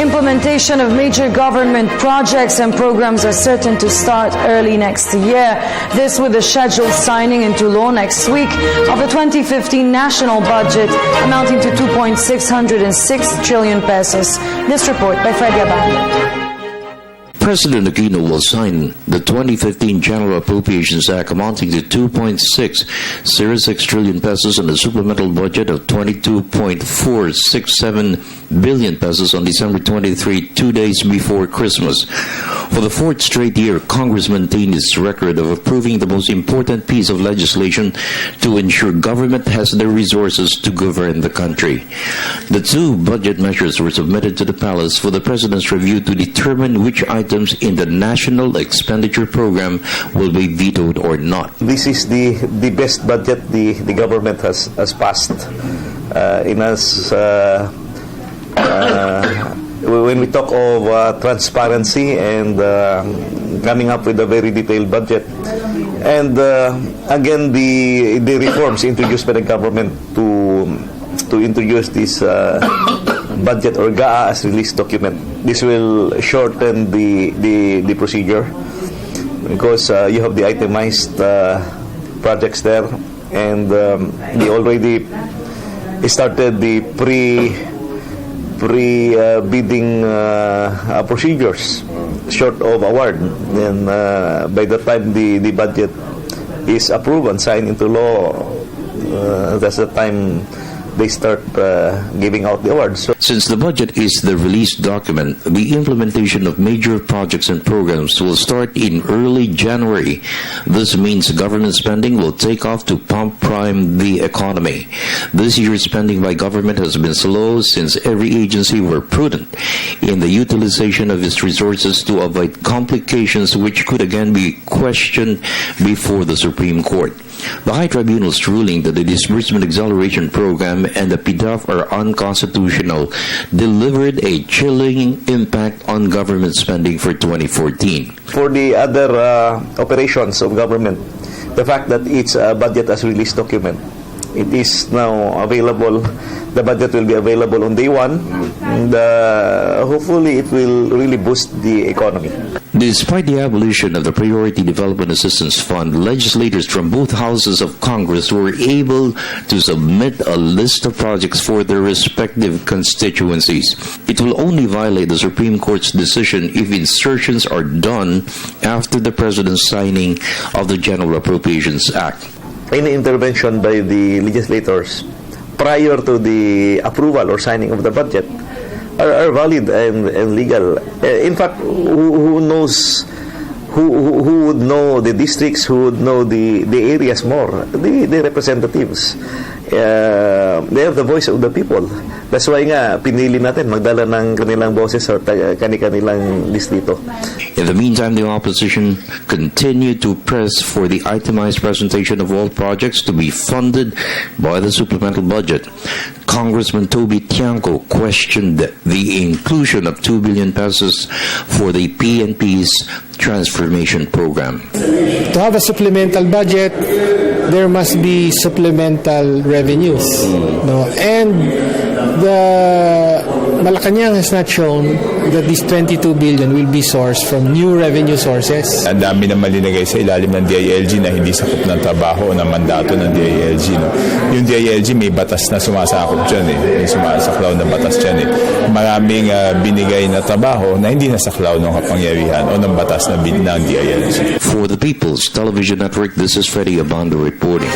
Implementation of major government projects and programs are certain to start early next year. This with the scheduled signing into law next week of the 2015 national budget amounting to 2.606 trillion pesos. This report by Freddie Abando. President Aquino will sign the 2015 General Appropriations Act amounting to 2.606 trillion pesos and a supplemental budget of 22.467 billion pesos on December 23, 2 days before Christmas. For the fourth straight year, Congress maintained its record of approving the most important piece of legislation to ensure government has the resources to govern the country. The two budget measures were submitted to the Palace for the President's review to determine which items in the National Expenditure Program will be vetoed or not. This is the best budget the government has passed. When we talk of transparency and coming up with a very detailed budget, and again the reforms introduced by the government to introduce this budget or GAA as released document. This will shorten the procedure because you have the itemized projects there, and they already started the pre-bidding procedures short of award. Then by the time the budget is approved and signed into law, that's the time they start giving out the awards. So, since the budget is the released document, the implementation of major projects and programs will start in early January. This means government spending will take off to pump prime the economy. This year's spending by government has been slow since every agency were prudent in the utilization of its resources to avoid complications which could again be questioned before the Supreme Court. The High Tribunal's ruling that the Disbursement Acceleration Program and the PDAF are unconstitutional delivered a chilling impact on government spending for 2014. For the other operations of government, the fact that it's a budget as released document, it is now available. The budget will be available on day one, and hopefully it will really boost the economy. Despite the abolition of the Priority Development Assistance Fund, legislators from both houses of Congress were able to submit a list of projects for their respective constituencies. It will only violate the Supreme Court's decision if insertions are done after the President's signing of the General Appropriations Act. Any intervention by the legislators prior to the approval or signing of the budget are valid and legal. In fact, who knows, who would know the districts, who would know the areas more? The representatives. They have the voice of the people. That's why nga, pinili natin magdala ng kanilang boses sa kanilang distrito. In the meantime, the opposition continued to press for the itemized presentation of all projects to be funded by the supplemental budget. Congressman Toby Tiangco questioned the inclusion of 2 billion pesos for the PNP's transformation program. To have a supplemental budget, there must be supplemental revenues. No? And the Malacanang has not shown that this 22 billion will be sourced from new revenue sources. Ang dami na malinagay sa ilalim ng DILG na hindi sakop ng trabaho o ng mandato ng DILG. No? Yung DILG may batas na sumasakop dyan. May sumasaklaw na batas dyan. Maraming binigay na trabaho na hindi nasaklaw ng kapangyarihan o ng batas na ng DILG. For the People's Television Network, this is Freddie Abando reporting.